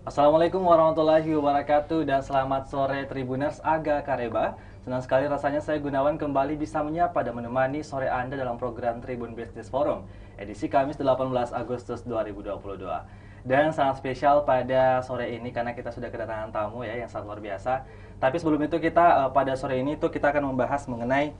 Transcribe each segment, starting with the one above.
Assalamualaikum warahmatullahi wabarakatuh dan selamat sore Tribuners Aga Kareba. Senang sekali rasanya saya Gunawan kembali bisa menyapa dan menemani sore Anda dalam program Tribun Business Forum edisi Kamis 18 Agustus 2022. Dan sangat spesial pada sore ini karena kita sudah kedatangan tamu ya yang sangat luar biasa. Tapi sebelum itu kita pada sore ini tuh kita akan membahas mengenai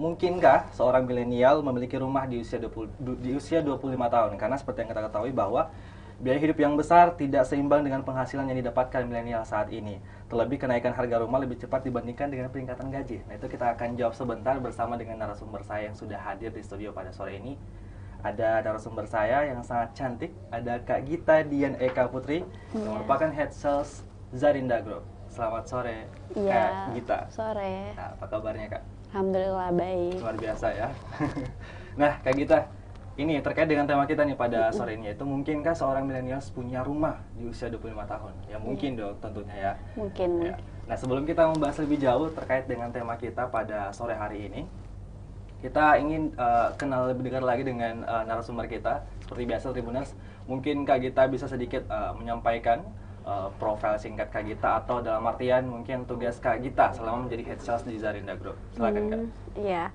mungkinkah seorang milenial memiliki rumah di usia 25 tahun? Karena seperti yang kita ketahui bahwa biaya hidup yang besar tidak seimbang dengan penghasilan yang didapatkan milenial saat ini. Terlebih kenaikan harga rumah lebih cepat dibandingkan dengan peningkatan gaji. Nah, itu kita akan jawab sebentar bersama dengan narasumber saya yang sudah hadir di studio pada sore ini. Ada narasumber saya yang sangat cantik, ada Kak Gita Dian Eka Putri, yang merupakan Head Sales Zarinda Group. Selamat sore, Kak Gita. Sore. Nah, apa kabarnya, Kak? Alhamdulillah baik. Luar biasa ya. Nah, Kak Gita, ini terkait dengan tema kita nih pada sore ini, yaitu mungkinkah seorang milenial punya rumah di usia 25 tahun? Ya mungkin dong tentunya ya. Mungkin. Ya. Nah, sebelum kita membahas lebih jauh terkait dengan tema kita pada sore hari ini, kita ingin kenal lebih dekat lagi dengan narasumber kita. Seperti biasa Tribuners, mungkin Kak Gita bisa sedikit menyampaikan profil singkat Kak Gita, atau dalam artian mungkin tugas Kak Gita selama menjadi head sales di Zarinda Group. Silakan Kak. Iya.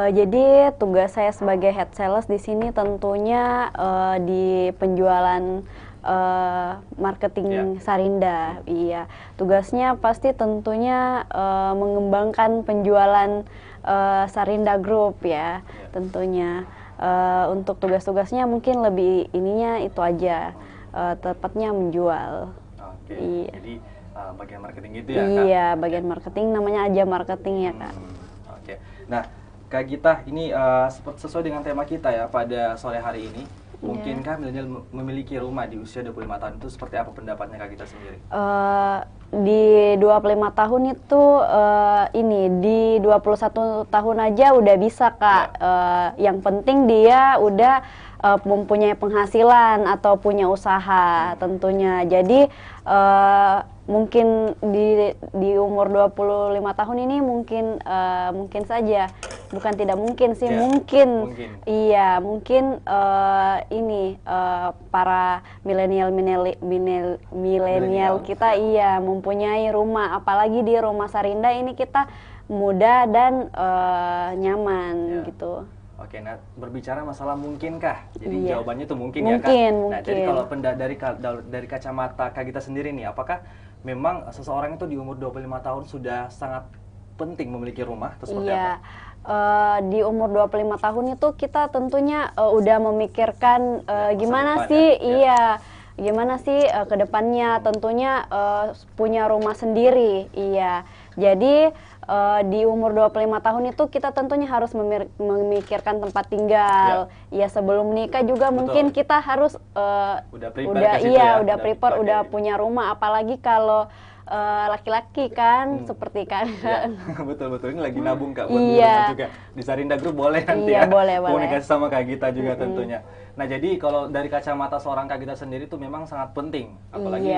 Jadi tugas saya sebagai head sales di sini tentunya di penjualan marketing Zarinda. Iya. Tugasnya pasti tentunya mengembangkan penjualan Zarinda Group ya. Tentunya untuk tugas-tugasnya mungkin lebih ininya itu aja. Tepatnya menjual. Oke. Iya. Jadi bagian marketing gitu ya, Kak? Iya, bagian marketing, namanya aja marketing ya, Kak. Oke. Nah, Kak Gita, ini sesuai dengan tema kita ya pada sore hari ini. Mungkinkah milenial memiliki rumah di usia 25 tahun? Itu seperti apa pendapatnya Kak Gita sendiri? Di 25 tahun itu ini di 21 tahun aja udah bisa, Kak. Yang penting dia udah mempunyai penghasilan atau punya usaha tentunya. Jadi mungkin di umur 25 tahun ini mungkin saja, bukan tidak mungkin sih, mungkin. Iya, mungkin ini para milenial kita iya mempunyai rumah, apalagi di rumah Zarinda ini kita mudah dan nyaman gitu. Oke, nah berbicara masalah mungkinkah, jadi jawabannya itu mungkin ya, Kak? Nah, jadi kalau dari kacamata Kak Gita sendiri nih, apakah memang seseorang itu di umur 25 tahun sudah sangat penting memiliki rumah atau seperti apa? Di umur 25 tahun itu kita tentunya udah memikirkan gimana sih, gimana sih ke depannya, tentunya punya rumah sendiri, iya. Jadi di umur 25 tahun itu kita tentunya harus memikirkan tempat tinggal. Ya sebelum nikah juga mungkin kita harus udah prepare, udah punya rumah, apalagi kalau laki-laki kan seperti kan. Betul ini lagi nabung Kak buat beli rumah juga. Di Zarinda Group boleh nanti boleh. komunikasi sama Kak Gita juga tentunya. Nah, jadi kalau dari kacamata seorang Kak Gita sendiri itu memang sangat penting, apalagi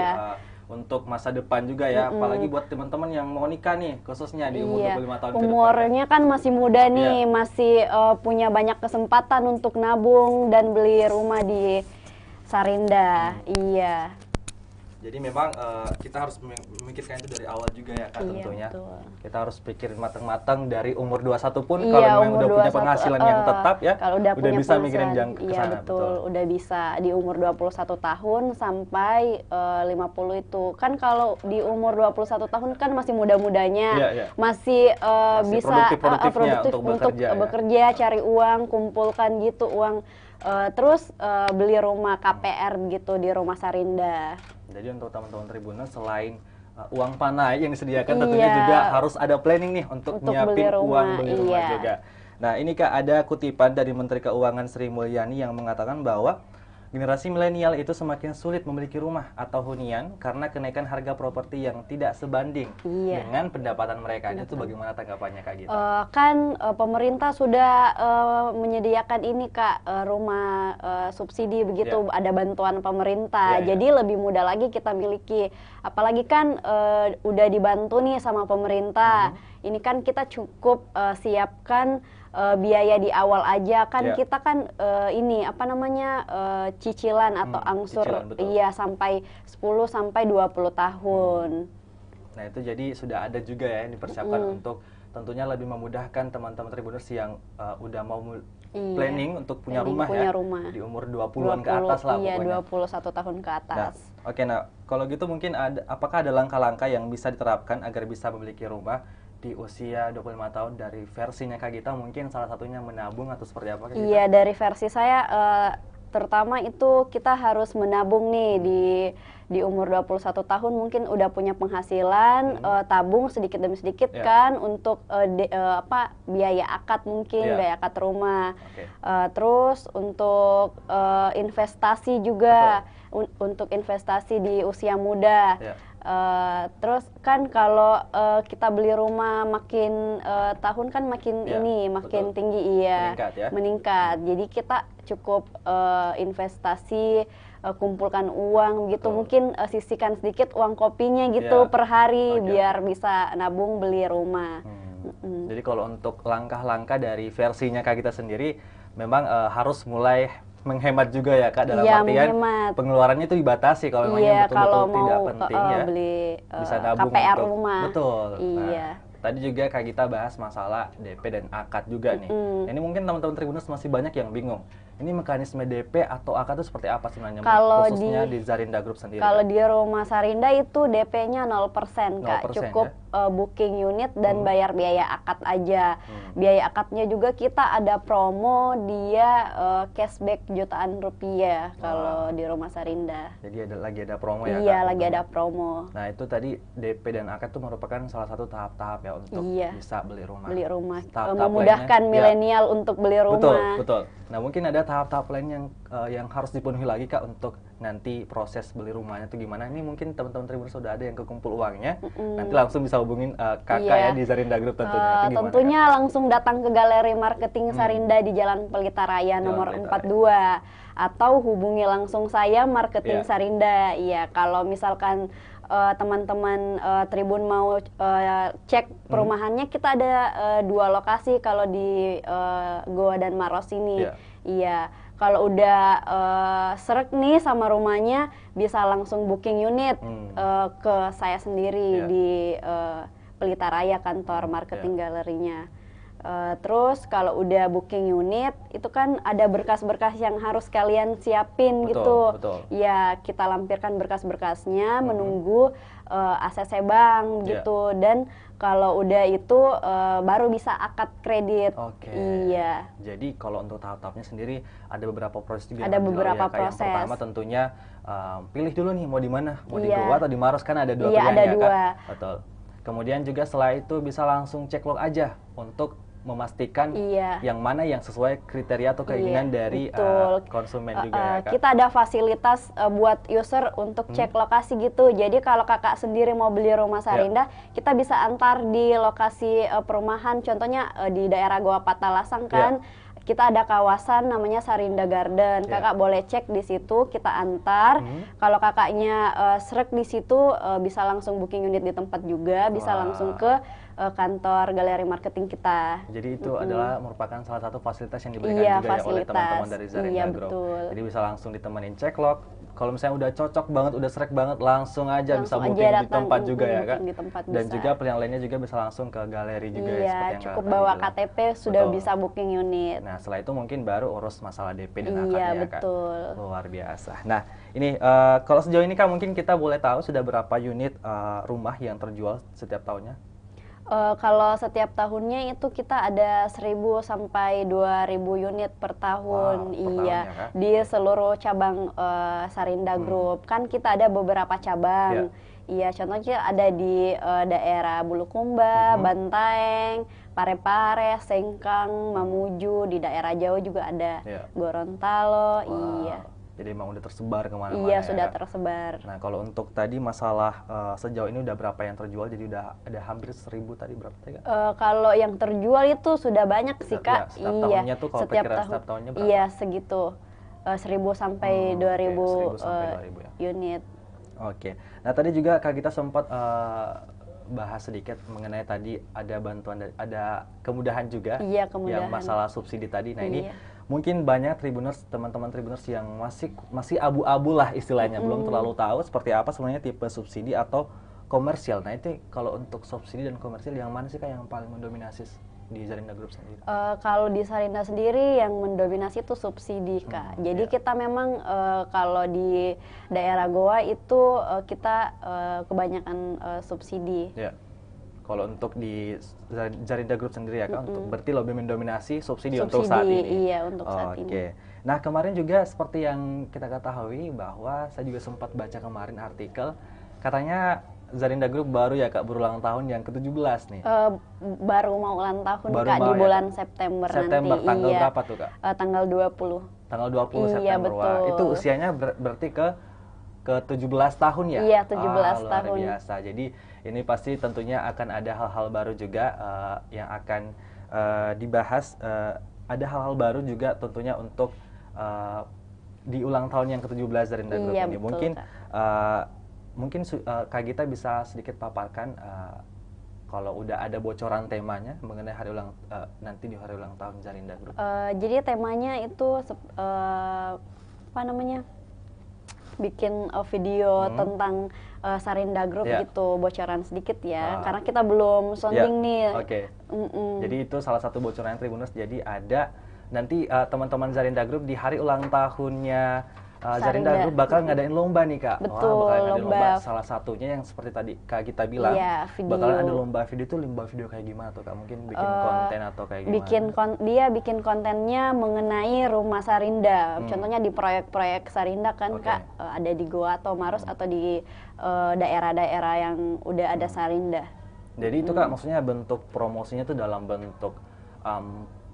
untuk masa depan juga ya, apalagi buat teman-teman yang mau nikah nih, khususnya di umur 25 tahun ke depan. Umurnya kan masih muda nih, masih punya banyak kesempatan untuk nabung dan beli rumah di Zarinda. Iya. Jadi memang kita harus memikirkan itu dari awal juga ya, Kak, tentunya. Betul. Kita harus pikirin matang-matang dari umur 21 pun, kalau memang udah punya penghasilan yang tetap ya, kalau udah bisa mikirin jangka ke sana. Betul, udah bisa di umur 21 tahun sampai 50 itu. Kan kalau di umur 21 tahun kan masih muda-mudanya, masih bisa produktif untuk bekerja, cari uang, kumpulkan gitu uang. Terus beli rumah KPR gitu di rumah Zarinda. Jadi untuk teman-teman Tribuners, selain uang panai yang disediakan, tentunya juga harus ada planning nih untuk nyiapin uang beli rumah juga. Nah, ini Kak, ada kutipan dari Menteri Keuangan Sri Mulyani yang mengatakan bahwa generasi milenial itu semakin sulit memiliki rumah atau hunian karena kenaikan harga properti yang tidak sebanding dengan pendapatan mereka. Itu bagaimana tanggapannya Kak Gita? Kan pemerintah sudah menyediakan ini Kak, rumah subsidi begitu, ada bantuan pemerintah. Jadi lebih mudah lagi kita miliki. Apalagi kan udah dibantu nih sama pemerintah. Ini kan kita cukup siapkan biaya di awal aja kan, Ya. kita kan ini apa namanya, cicilan atau angsur, cicilan, betul. iya, sampai 10 sampai 20 tahun. Nah itu jadi sudah ada juga ya yang dipersiapkan untuk tentunya lebih memudahkan teman-teman Tribuners yang udah mau Iya, planning untuk punya planning rumah punya ya rumah. di umur 20-an ke atas lah Iya, pokoknya. 21 tahun ke Nah, atas. oke, nah kalau gitu mungkin apakah ada langkah-langkah yang bisa diterapkan agar bisa memiliki rumah di usia 25 tahun dari versinya Kak Gita, mungkin salah satunya menabung atau seperti apa Kak Gita? Iya, dari versi saya terutama itu kita harus menabung nih di umur 21 tahun, mungkin udah punya penghasilan, tabung sedikit demi sedikit Ya. kan untuk apa, biaya akad mungkin, Ya. biaya akad rumah. Oke. Terus untuk investasi juga, untuk investasi di usia muda. Ya. Terus kan kalau kita beli rumah makin tahun kan makin Ya, makin betul. tinggi, iya, Meningkat ya. meningkat. Jadi kita cukup investasi, kumpulkan uang gitu, Betul. mungkin sisihkan sedikit uang kopinya gitu Ya. per hari Oke, biar bisa nabung beli rumah. Jadi kalau untuk langkah-langkah dari versinya Kak Gita sendiri, memang harus mulai menghemat juga ya Kak, dalam Iya, artian menghemat. pengeluarannya itu dibatasi kalau memang Iya, yang betul-betul kalau tidak mau penting ya. beli Bisa nabung KPR untuk rumah. betul. Iya. Nah, tadi juga Kak Gita bahas masalah DP dan akad juga nih. Nah, ini mungkin teman-teman Tribuners masih banyak yang bingung. Ini mekanisme DP atau akad itu seperti apa sebenarnya? Kalau Khususnya di Zarinda Group sendiri. Kalau Kak? di Rumah Sarinda itu DP-nya 0%, Kak. 0% Cukup booking unit dan bayar biaya akad aja. Hmm. Biaya akadnya juga kita ada promo, dia cashback jutaan rupiah kalau di Rumah Sarinda. Jadi lagi ada promo ya Iya, Kak? lagi ada promo. Nah itu tadi DP dan akad itu merupakan salah satu tahap-tahap ya untuk Iya. bisa beli rumah. Beli rumah. Tahap-tahap Memudahkan lainnya, milenial untuk beli betul, rumah. betul. Nah mungkin ada tahap-tahap lain yang harus dipenuhi lagi Kak untuk nanti proses beli rumahnya itu gimana? Ini mungkin teman-teman Tribuners sudah ada yang kekumpul uangnya, nanti langsung bisa hubungin kakak Iya. ya di Zarinda Group tentunya. Itu gimana, Tentunya langsung datang ke Galeri Marketing Sarinda di Jalan Pelita Raya nomor Pelita 42, atau hubungi langsung saya Marketing Iya. Sarinda. Iya, kalau misalkan teman-teman Tribun mau cek perumahannya, kita ada 2 lokasi kalau di Goa dan Maros ini. Iya. Iya. Kalau udah srek nih sama rumahnya, bisa langsung booking unit ke saya sendiri Iya. di Pelita Raya, kantor marketing galerinya. Terus kalau udah booking unit, itu kan ada berkas-berkas yang harus kalian siapin Betul, gitu. betul. Ya, kita lampirkan berkas-berkasnya, menunggu ACC bank Iya. gitu. Dan kalau udah itu baru bisa akad kredit. Oke. Iya. Jadi kalau untuk tahap-tahapnya sendiri ada beberapa proses juga. Ada yang harus dilalui beberapa ya, Kak. Yang proses. pertama tentunya pilih dulu nih mau di mana, mau di Iya. Goa atau di Maros, kan ada 2 Iya, pilihan ada ya 2. Kak. Betul. Kemudian juga setelah itu bisa langsung cek log aja untuk memastikan Iya. yang mana yang sesuai kriteria atau keinginan Iya, dari betul. konsumen juga ya Kak. Kita ada fasilitas buat user untuk cek lokasi gitu. Jadi kalau kakak sendiri mau beli rumah Sarinda, kita bisa antar di lokasi perumahan. Contohnya di daerah Goa Patalasang kan, kita ada kawasan namanya Sarinda Garden. Kakak boleh cek di situ, kita antar. Kalau kakaknya srek di situ, bisa langsung booking unit di tempat juga, bisa Wah. langsung ke kantor galeri marketing kita. Jadi itu adalah merupakan salah satu fasilitas yang diberikan Iya, juga ya oleh fasilitas. teman-teman dari Zarinda Iya, Group. betul. Jadi bisa langsung ditemenin cek log. Kalau misalnya udah cocok banget, udah srek banget, langsung aja bisa Langsung booking aja di datang, tempat juga ya booking Kak. di tempat Dan bisa. juga pilihan lainnya juga bisa langsung ke galeri juga ya, Iya, seperti yang cukup Kak bawa tadi bilang. KTP sudah Betul. bisa booking unit. Nah setelah itu mungkin baru urus masalah DP dan Iya, akadnya ya Kak. betul. Luar biasa. Nah ini kalau sejauh ini Kak mungkin kita boleh tahu sudah berapa unit rumah yang terjual setiap tahunnya? Kalau setiap tahunnya itu kita ada 1.000 sampai 2.000 unit per tahun. Wow, per iya, tahun ya, Kak? di seluruh cabang Sarinda Group. Kan kita ada beberapa cabang. Iya, contohnya ada di daerah Bulukumba, Bantaeng, Parepare, Sengkang, Mamuju, di daerah Jawa juga ada Iya. Gorontalo. Wow. Iya. Jadi emang udah tersebar kemana-mana Iya, ya, sudah Kak? tersebar. Nah kalau untuk tadi masalah sejauh ini udah berapa yang terjual? Jadi udah ada hampir 1.000 tadi, berapa tadi Kak? Kalau yang terjual itu sudah banyak sih, Kak. Setiap tahunnya tuh kalau perkiraan setiap tahunnya berapa? Iya, segitu. 1.000 sampai 2.000 1.000 sampai 2.000 ya. unit. Oke. Nah tadi juga Kak kita sempat bahas sedikit mengenai tadi ada bantuan, ada kemudahan juga, Iya, kemudahan. yang masalah subsidi tadi. Nah ini Iya. mungkin banyak Tribuners, teman-teman Tribuners yang masih abu-abu lah istilahnya, belum terlalu tahu seperti apa sebenarnya tipe subsidi atau komersial. Nah itu kalau untuk subsidi dan komersial yang mana sih Kak yang paling mendominasi di Zarinda Group sendiri? Kalau di Sarinda sendiri yang mendominasi itu subsidi, Kak. Jadi iya. kita memang kalau di daerah Goa itu kita kebanyakan subsidi. Ya. Kalau untuk di Zarinda Group sendiri ya Kak, untuk berarti lebih mendominasi subsidi untuk saat ini. Iya, untuk saat ini. Oke. Nah kemarin juga seperti yang kita ketahui bahwa saya juga sempat baca kemarin artikel, katanya Zarinda Group baru ya Kak berulang tahun yang ke-17 nih. Baru mau ulang tahun, Baru Kak, mau di ya, bulan Kak? September September nanti. tanggal Iya. berapa tuh Kak? Tanggal 20. Tanggal 20 Iya, September. Wah, betul. itu usianya berarti ke 17 tahun ya? Iya, 17 luar tahun. biasa. Jadi ini pasti tentunya akan ada hal-hal baru juga yang akan dibahas. Ada hal-hal baru juga tentunya untuk di ulang tahun yang ke-17 dari Zarinda Group Iya, ini. betul, Mungkin Kak. mungkin Kak Gita bisa sedikit paparkan kalau udah ada bocoran temanya mengenai hari ulang nanti di hari ulang tahun Zarinda Group. Jadi temanya itu apa namanya? Bikin video tentang Sarinda Group Ya. gitu, bocoran sedikit ya. Karena kita belum sounding nih. Oke. Jadi itu salah satu bocoran Tribuners. Jadi ada nanti teman-teman Zarinda Group di hari ulang tahunnya Zarinda Sarinda. Group bakal ngadain lomba nih Kak. Betul, bakal ngadain lomba. lomba. Salah satunya yang seperti tadi Kak kita bilang, Iya, video. bakalan ada lomba video. Itu lomba video kayak gimana tuh Kak? Mungkin bikin konten atau kayak gimana? Dia bikin kontennya mengenai rumah Sarinda. Contohnya di proyek-proyek Sarinda kan, Oke. Kak, ada di Goa atau Maros atau di daerah-daerah yang udah ada Sarinda. Jadi itu Kak maksudnya bentuk promosinya tuh dalam bentuk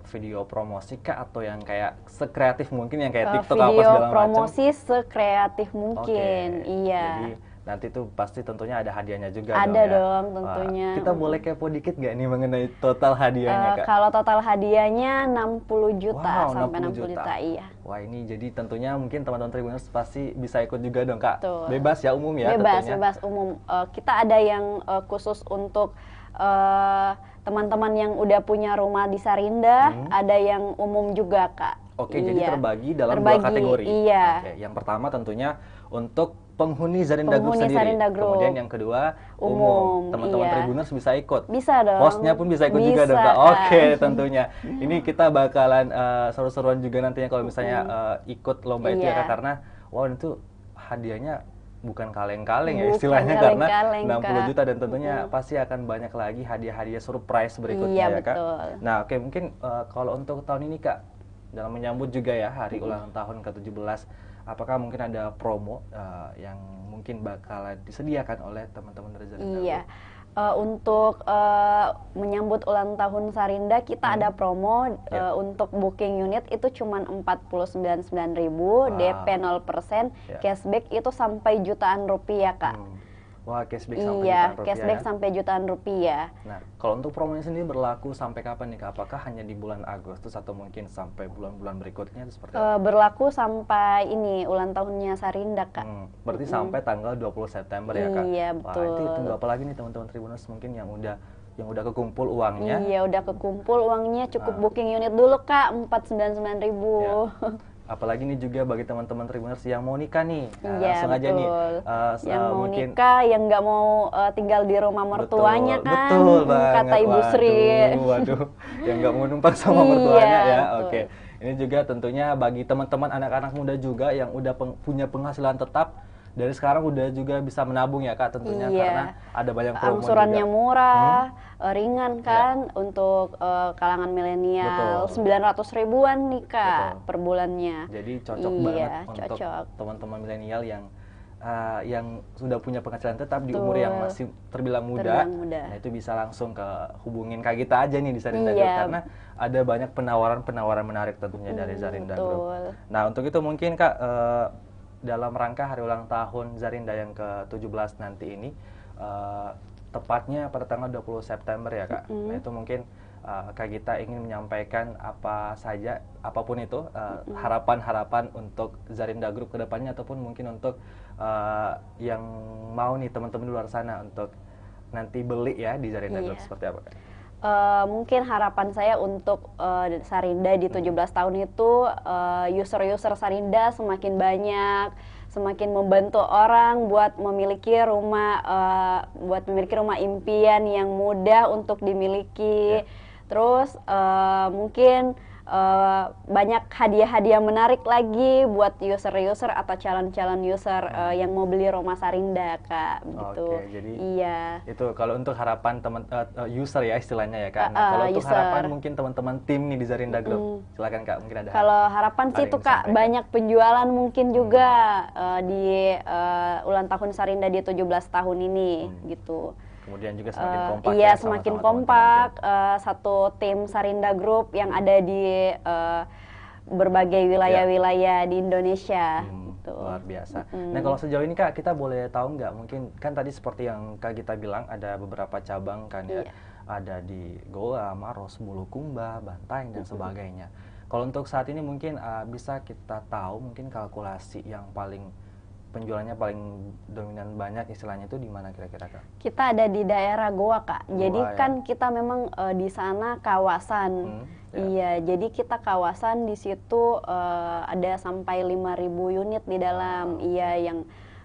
video promosi Kak atau yang kayak sekreatif mungkin yang kayak TikTok apa Video segala macam? promosi sekreatif Oke. mungkin, iya. Jadi nanti tuh pasti tentunya ada hadiahnya juga Ada dong ya. dong, tentunya. Wah, kita boleh kepo dikit gak nih mengenai total hadiahnya Kak? Kalau total hadiahnya 60 juta Wow, sampai 60 60 juta, iya. Wah ini jadi tentunya mungkin teman-teman Tribuners pasti bisa ikut juga dong Kak. Betul. Bebas ya umum ya Bebas, tentunya. bebas umum. Kita ada yang khusus untuk teman-teman yang udah punya rumah di Sarinda, ada yang umum juga, Kak. Oke, jadi Iya. terbagi dalam dua Terbagi, kategori. iya. Oke, yang pertama tentunya untuk penghuni Zarinda Group Penghuni sendiri. Zarinda Group. Kemudian yang kedua Umum, Teman-teman iya. Tribuners bisa ikut. Bisa dong. Hostnya pun bisa ikut juga dong Bisa, Kak. Kak. Oke, tentunya. Ini kita bakalan seru-seruan juga nantinya kalau misalnya ikut lomba itu ya Iya. Kak, karena wow itu hadiahnya bukan kaleng-kaleng ya Bukan istilahnya, karena kaleng-kaleng, 60 Kak. juta dan tentunya pasti akan banyak lagi hadiah-hadiah surprise berikutnya Iya, ya Kak. betul. Nah, oke mungkin kalau untuk tahun ini Kak, dalam menyambut juga ya hari ulang tahun ke-17, apakah mungkin ada promo yang mungkin bakalan disediakan oleh teman-teman dari Zarinda Iya. Group? Untuk menyambut ulang tahun Sarinda kita ada promo untuk booking unit itu cuma 49.900, Wow. DP 0%, Ya. cashback itu sampai jutaan rupiah, Kak. Wah, cashback sampai Iya, jutaan rupiah cashback ya. sampai jutaan rupiah. Nah, kalau untuk promonya sendiri berlaku sampai kapan nih Kak? Apakah hanya di bulan Agustus atau mungkin sampai bulan-bulan berikutnya itu seperti apa? Berlaku sampai ini ulang tahunnya Sarinda, Kak. Berarti sampai tanggal 20 September ya Kak? Iya, Wah, betul. itu tunggu apa lagi nih teman-teman Tribuners mungkin yang udah kekumpul uangnya. Iya, udah kekumpul uangnya, cukup booking unit dulu, Kak, 499.000. Ya. Apalagi nih juga bagi teman-teman Tribuners yang mau nikah nih. Nah, Iya, langsung aja nih. betul. Yang mau mungkin nikah, yang nggak mau tinggal di rumah mertuanya kan, betul banget. kata Ibu Sri. Waduh, yang nggak mau numpang sama Iya, mertuanya ya. betul. Oke. Ini juga tentunya bagi teman-teman anak-anak muda juga yang udah punya penghasilan tetap, dari sekarang udah juga bisa menabung ya Kak tentunya, Iya. karena ada banyak promo Angsurannya juga. murah, ringan kan untuk kalangan milenial, Betul. 900 ribuan nih Kak Betul. per bulannya. Jadi cocok Iya, banget untuk cocok. teman-teman milenial yang sudah punya penghasilan tetap di umur yang Betul. masih terbilang muda. Terbilang muda. Nah, itu bisa langsung hubungin Kak Gita aja nih di Zarinda Iya. Group, karena ada banyak penawaran-penawaran menarik tentunya dari Zarinda Group. betul. Nah, untuk itu mungkin Kak dalam rangka hari ulang tahun Zarinda yang ke-17 nanti ini tepatnya pada tanggal 20 September ya Kak. Nah, itu mungkin Kak Gita ingin menyampaikan apa saja, apapun itu, harapan-harapan untuk Zarinda Group ke depannya, ataupun mungkin untuk yang mau nih teman-teman di luar sana untuk nanti beli ya di Sarinda Group, Iya. seperti apa Kak? Mungkin harapan saya untuk Sarinda di 17 tahun itu user-user Sarinda semakin banyak, semakin membantu orang buat memiliki rumah impian yang mudah untuk dimiliki. Terus mungkin banyak hadiah-hadiah menarik lagi buat user-user atau calon-calon user yang mau beli rumah Sarinda, Kak, begitu. Oke, jadi iya. itu kalau untuk harapan teman user ya istilahnya ya Kak. Nah, kalau untuk user. harapan mungkin teman-teman tim nih di Sarinda Group, silakan Kak, mungkin ada. Kalau harapan sih ada itu yang Kak, disampaikan. banyak penjualan mungkin juga di ulang tahun Sarinda di 17 tahun ini gitu. Kemudian juga semakin kompak Iya, ya, semakin sama-sama kompak satu tim Sarinda Group yang ada di berbagai wilayah-wilayah di Indonesia. Gitu. Luar biasa. Nah, kalau sejauh ini Kak, kita boleh tahu nggak, mungkin kan tadi seperti yang Kak Gita bilang ada beberapa cabang kan ya. Iya. Ada di Goa, Maros, Bulukumba, Bantaeng dan sebagainya. Kalau untuk saat ini mungkin bisa kita tahu mungkin kalkulasi yang paling penjualannya paling dominan banyak istilahnya itu di mana kira-kira Kak? Kita ada di daerah Goa Kak. Jadi Goa, ya? kan kita memang di sana kawasan. Iya, jadi kita kawasan di situ ada sampai 5.000 unit di dalam. Iya,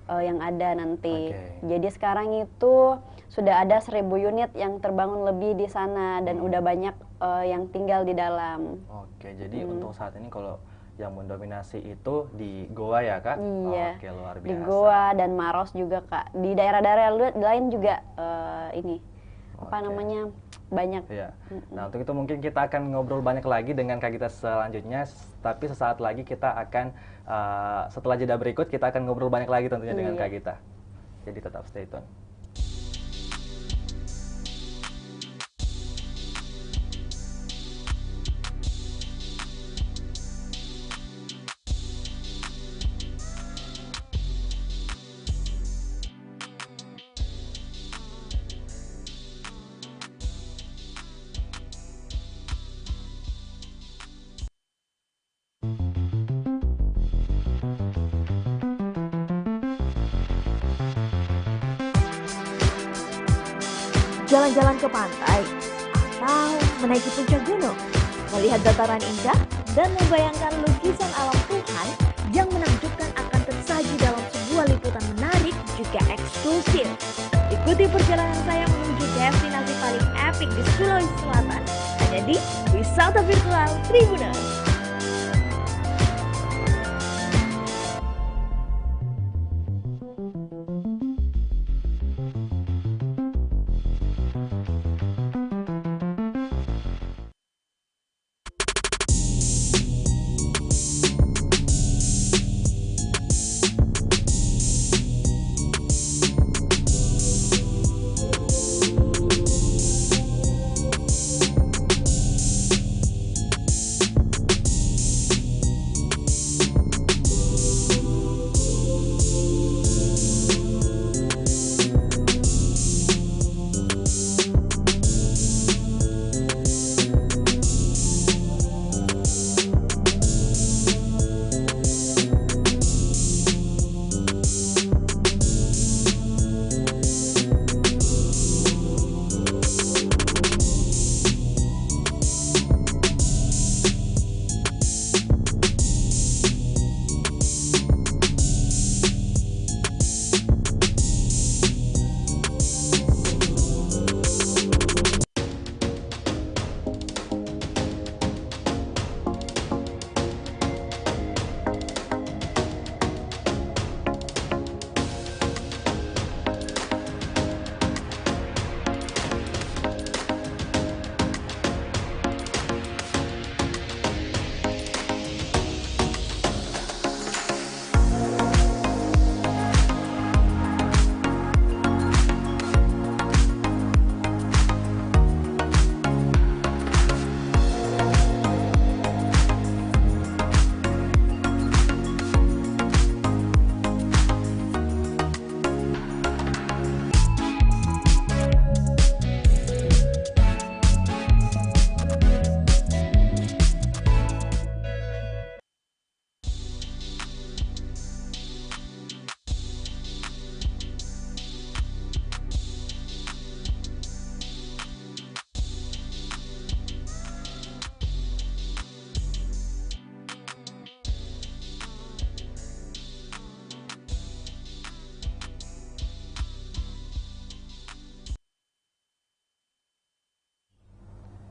yang ada nanti. Jadi sekarang itu sudah ada 1.000 unit yang terbangun lebih di sana dan udah banyak yang tinggal di dalam. Oke, jadi untuk saat ini kalau yang mendominasi itu di Goa ya Kak? Iya. Oke, luar biasa. Di Goa dan Maros juga Kak. Di daerah-daerah lain juga namanya banyak. Iya. Nah, untuk itu mungkin kita akan ngobrol banyak lagi dengan Kak Gita selanjutnya, tapi sesaat lagi kita akan setelah jeda berikut kita akan ngobrol banyak lagi tentunya dengan Kak Gita. Jadi tetap stay tune. Jalan-jalan ke pantai, atau menaiki puncak gunung, melihat dataran indah, dan membayangkan lukisan alam Tuhan yang menakjubkan akan tersaji dalam sebuah liputan menarik juga eksklusif. Ikuti perjalanan saya menuju destinasi paling epik di Sulawesi Selatan, ada di Wisata Virtual Tribuners.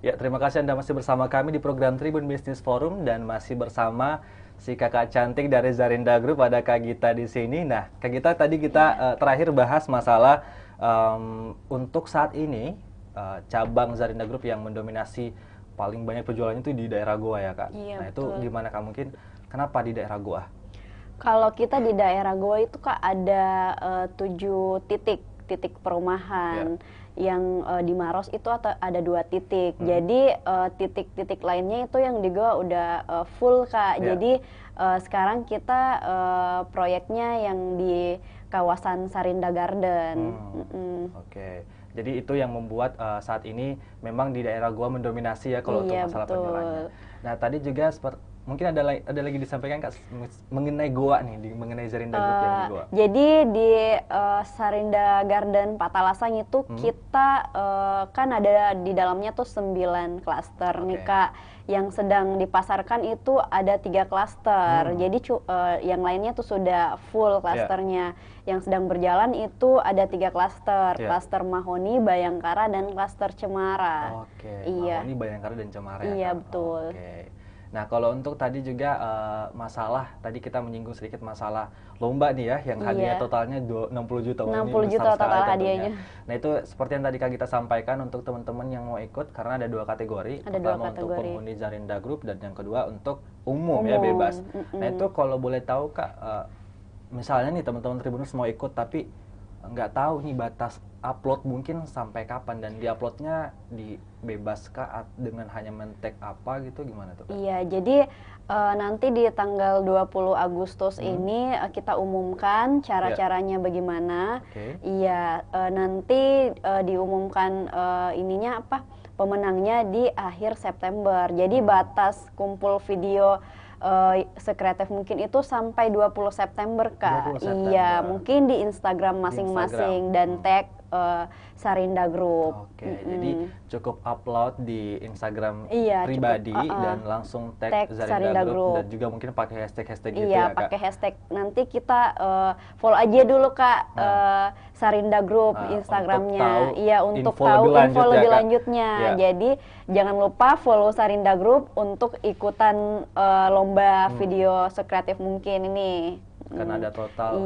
Ya, terima kasih Anda masih bersama kami di program Tribun Business Forum dan masih bersama si kakak cantik dari Zarinda Group, ada Kak Gita di sini. Nah, Kak Gita, tadi kita terakhir bahas masalah untuk saat ini cabang Zarinda Group yang mendominasi paling banyak penjualannya itu di daerah Goa ya, Kak. Iya, nah, itu betul. gimana Kak, mungkin kenapa di daerah Goa? Kalau kita di daerah Goa itu Kak ada 7 titik perumahan. Yang di Maros itu ada 2 titik. Jadi titik-titik lainnya itu yang di Goa udah full Kak. Jadi sekarang kita proyeknya yang di kawasan Sarinda Garden. Oke. Jadi itu yang membuat saat ini memang di daerah Goa mendominasi ya kalau untuk masalah penjualannya. Nah, tadi juga mungkin ada lagi disampaikan Kak mengenai Goa nih, mengenai Zarinda Group yang di Goa. Jadi di Sarinda Garden Patalasang itu kita kan ada di dalamnya tuh 9 klaster nih Kak. Yang sedang dipasarkan itu ada 3 klaster. Jadi yang lainnya tuh sudah full klasternya. Yang sedang berjalan itu ada 3 klaster. Klaster Mahoni, Bayangkara, dan klaster Cemara. Mahoni, Bayangkara, dan Cemara ya, iya, Kak? betul. Nah, kalau untuk tadi juga masalah, tadi kita menyinggung sedikit masalah lomba nih ya, yang hadiah totalnya 60 juta. 60 juta total hadiahnya. Nah, itu seperti yang tadi Kak kita sampaikan untuk teman-teman yang mau ikut, karena ada 2 kategori. Ada Pertama 2 kategori. untuk penghuni Zarinda Group, dan yang kedua untuk umum. Ya, bebas. Nah, itu kalau boleh tahu Kak, misalnya nih teman-teman Tribuners mau ikut tapi nggak tahu nih batas upload mungkin sampai kapan, dan diuploadnya bebas kah dengan hanya men-tag apa gitu, gimana tuh? Iya, jadi nanti di tanggal 20 Agustus ini kita umumkan cara-caranya bagaimana. Iya, nanti diumumkan ininya apa, pemenangnya di akhir September. Jadi batas kumpul video sekreatif mungkin itu sampai 20 September Kak. 20 September. Iya, mungkin di Instagram masing-masing dan tag Sarinda Group. Jadi cukup upload di Instagram Iya, pribadi cukup, dan langsung tag Zarinda Group, dan juga mungkin pakai hashtag gitu iya, ya Kak? pakai hashtag. Nanti kita follow aja dulu Kak Sarinda Group Instagramnya. Iya, untuk tahu info lebih lanjutnya. Jadi jangan lupa follow Sarinda Group untuk ikutan lomba video sekreatif mungkin ini. Karena ada total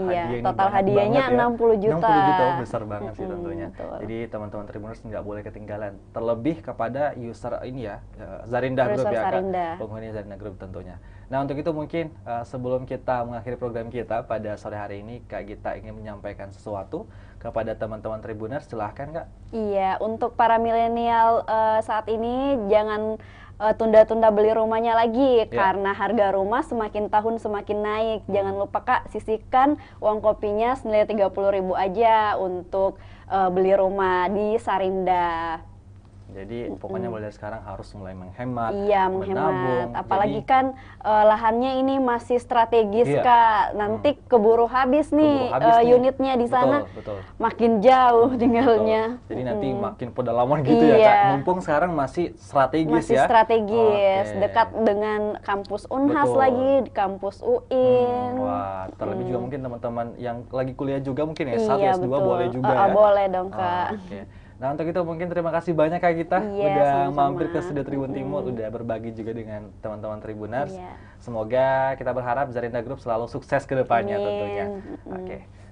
hadiahnya 60 juta. 60 juta, besar banget sih tentunya. Betul. Jadi teman-teman Tribuners nggak boleh ketinggalan. Terlebih kepada user ini ya, Zarinda Group ya Kak, penghuni Zarinda Group tentunya. Nah, untuk itu mungkin sebelum kita mengakhiri program kita pada sore hari ini, Kak Gita ingin menyampaikan sesuatu kepada teman-teman Tribuners, silahkan Kak. Iya, untuk para milenial saat ini jangan tunda-tunda beli rumahnya lagi karena harga rumah semakin tahun semakin naik. Jangan lupa Kak, sisihkan uang kopinya senilai 30.000 aja untuk beli rumah di Sarinda. Jadi pokoknya mulai dari sekarang harus mulai menghemat. Iya, menghemat. Apalagi kan lahannya ini masih strategis Kak. Nanti keburu habis nih unitnya di sana. Betul. Makin jauh tinggalnya. Jadi nanti makin pedalaman gitu ya Kak. Mumpung sekarang masih strategis ya. Masih strategis, dekat dengan kampus Unhas lagi, kampus UIN. Wah, terlebih juga mungkin teman-teman yang lagi kuliah juga mungkin S1, S2 boleh juga ya. Boleh dong Kak. Nah, untuk itu mungkin terima kasih banyak Kak Gita udah mampir ke Studio Tribun Timur, udah berbagi juga dengan teman-teman Tribuners. Semoga kita berharap Zarinda Group selalu sukses ke depannya tentunya.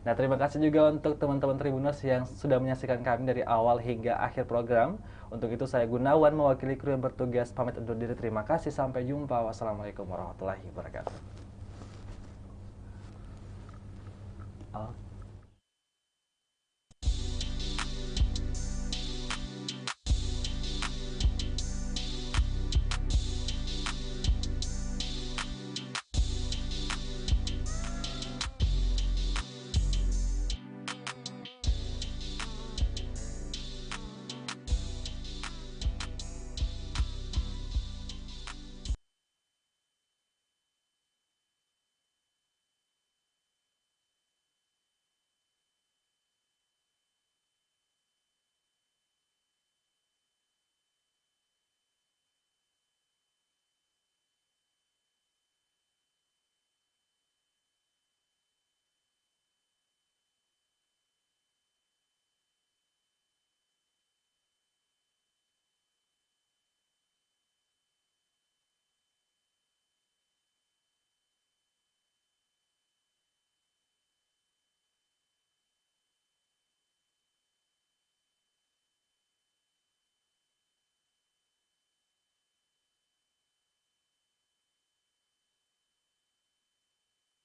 Nah, terima kasih juga untuk teman-teman Tribuners yang sudah menyaksikan kami dari awal hingga akhir program. Untuk itu saya Gunawan mewakili kru yang bertugas pamit undur diri. Terima kasih, sampai jumpa. Wassalamualaikum warahmatullahi wabarakatuh.